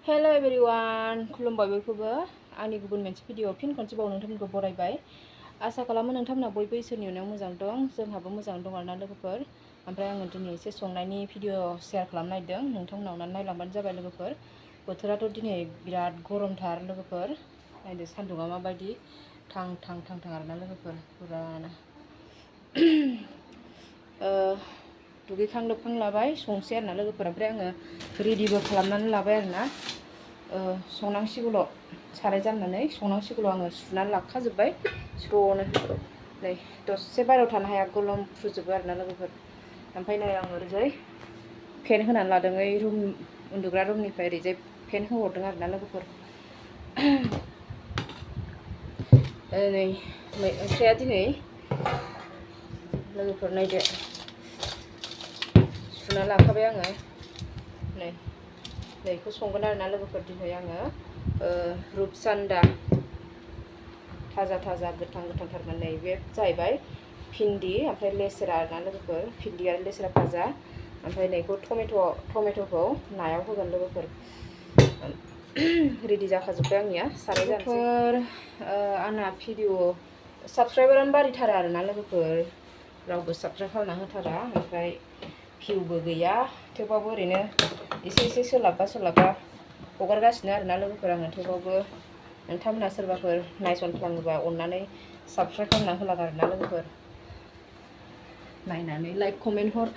Hello everyone, खुलुमबाय बयखौबो आंनि गुबुन मोनसे भिडिअ फिन खनसेबाव नोंथांमोनखौ बरायबाय। आसा खालामो नोंथांमोना बयबो इसोरनि अननायाव मोजां दं, जोंहाबो मोजां दं आरोना लोगोफोर। ओमफ्राय आङो दिनै एसे संनायनि भिडिअ शेयार खालामनो नागिरदों, नोंथांमोना अननानै नायलांबानो जाबाय लोगोफोर। बोथोराथ' दिनै बिराद गरमथार लोगोफोर, नायदो सान्दुङा माबायदि थां थां आरोना लोगोफोर पुरानो। दुगैखां लोबखां लाबाय, संसै आरोना लोगोफोर। ओमफ्राय आङो रेडिबो खालामनानै लाबाय आरोना। संनांसिगौल' साराय जाननानै संनांसिगौल' आङो सुनानै लाखाजोब्बाय स्र'नो। नै दसे बाहेरायाव थानो हाया, गोलोमफ्रुजोबो आरोना लोगोफोर। ओमफ्राय नै आं ओरैजाय फेन होनानै लादों, ओइ उन्दुग्रा रुमनिफ्राय ओरैजाय फेन होहरदों आरोना लोगोफोर। नै ओंख्रिया दिनै लोगोफोर नायदो, सुना लाखाबाय आङो। नै बेखौ संगोन आरोना लोगोफोर। दिनै आङो रुपसान्दा थाजा गोथांथारमोन। नै बे जाहैबाय भिन्दि ओमफ्राय लेस्रा आरोना लोगोफोर, भिन्दि आरो लेस्रा भाजा। ओमफ्राय नैखौ टमेट'खौ नायाव होगोन लोगोफोर। रेडि जाखाजोब्बाय आंनिया, साराय जानोसै। आंना भिडिअ साबस्क्राइबारानो बारिथारा आरोना लोगोफोर, रावबो साबस्क्राइब खालामना होथारा। ओमफ्राय भिउबो गैया, थेवबाबो ओरैनो एसे सोलाबबा हगारगासिनो आरोना लोगोफोर आङो। थेवबाबो नोंथांमोना सोरबाफोर नायसनफ्लाङोबा अननानै साबस्क्राइब खालामना होलां आरोना लोगोफोर। नायनानै लाइक कमेन्ट हर।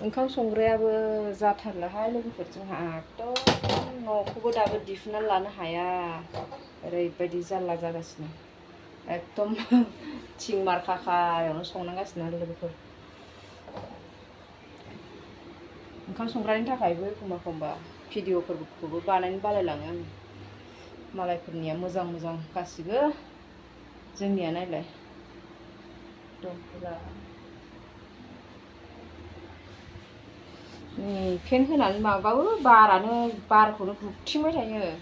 ओंखाम संग्रायाबो जाथारलाहाय लोगोफोर, जोंहा एकदम न'खौबो दाबो दिहुननानै लानो हाया, ओरैबायदि जारला जागासिनो। एकदम थिं मारखायावनो संनांगासिनो आरो लोगोफोर। ओंखाम संग्रानि थाखायबो एखमबा भिडिअफोरखौबो बानायनो बालायलाङो आङो। मालायफोरनिया मोजां गासिबो, जोंनिया नायलाय दंफोरा। फेन होनानै माबाबाबो बारखौनो बुथिंबाय थायो।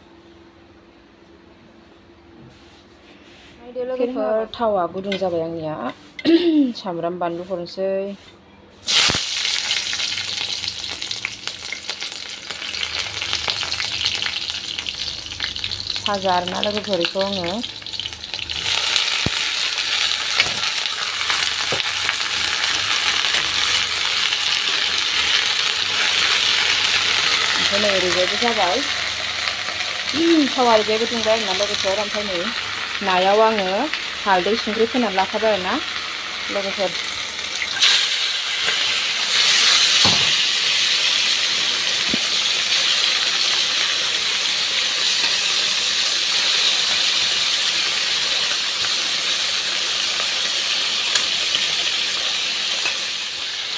लोगोफोर थावा गुदुं जाबाय आंनिया, सामब्राम बानलु हरनोसै। भाजा आरोना लोगोफोर, बेखौ आङो ओमफ्राय नै ओरैजायबो जाबाय, थावा ओरैजायबो दुंबाय आरोना लोगोफोर। ओमफ्राय नै नायाव आङो हालदै संख्रि फोनानै लाखाबाय आरोना लोगोफोर।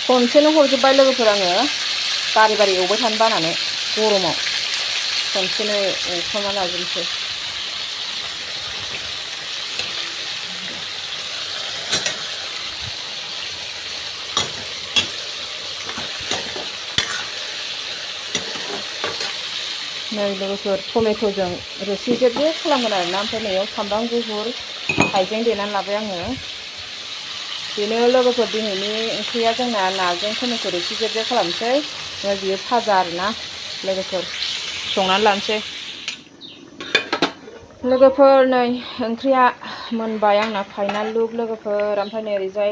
खनसेनो हरजोब्बाय लोगोफोर, आङो बारि एवबाय थानो बानानै गरमाव खनसेनो एवखांना लाजोबनोसै। नै लोगोफोर टमेट'जों रोसि जेब खालामगोन आरोना। ओमफ्राय नैयाव सामब्राम गुफुर हाइजें देनानै लाबाय आङो। बेनो लोगोफोर दिनैनि ओंख्रिया जोंना नाजों टमेट' रोसि जेब खालामनोसै। ओमफ्राय बियो भाजा आरोना लोगोफोर, संनानै लानोसै। लोगोफोर नै ओंख्रिया मोनबाय आंना फाइनाल लुक लोगोफोर। ओमफ्राय नै ओरैजाय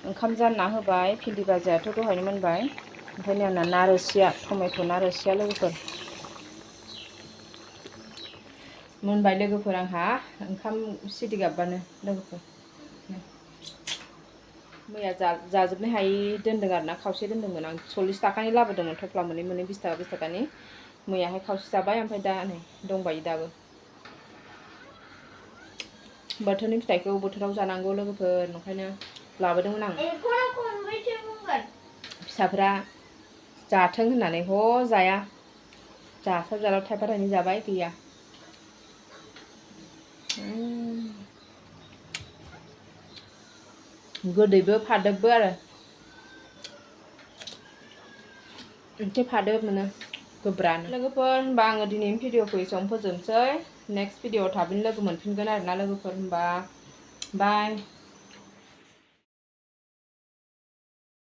ओंखाम जानना होबाय, भिन्दि भाजायाथ' दहायनो मोनबाय। ओमफ्राय नै आंना ना रोसिया, टमेट' ना रोसिया लोगोफोर मोनबाय लोगोफोर। आंहा ओंखाम सिदि गाबबानो लोगोफोर। मैया जाजोबनो हायि दोन्दों आरोना, खावसे दोन्दोंमोन आं। 40 थाखानि लाबोदोंमोन, थफ्ला मोननै 20 थाखानि। मैयाहाय खावसे जाबाय, ओमफ्राय दा नै दंबायो दाबो। बोथोरनि फिथाइखौ बोथोराव जानांगौ लोगोफोर, ओंखायनो लाबोदोंमोन आं। फिसाफ्रा जाथों होननानै जाया, जासाब थाइफा थाइनै जाबाय, गैया। गोदैबो फादोबबो आरो, एसे फादोब मोनो, गोब्रानो। लोगोफोर होनबा आङो दिनैनि भिडिअखौ एसेयावनो फोजोबनोसै। नेक्स्ट भिडिअआव थाबैनो लोगो मोनफिनगोन आरोना लोगोफोर। होनबा बाय।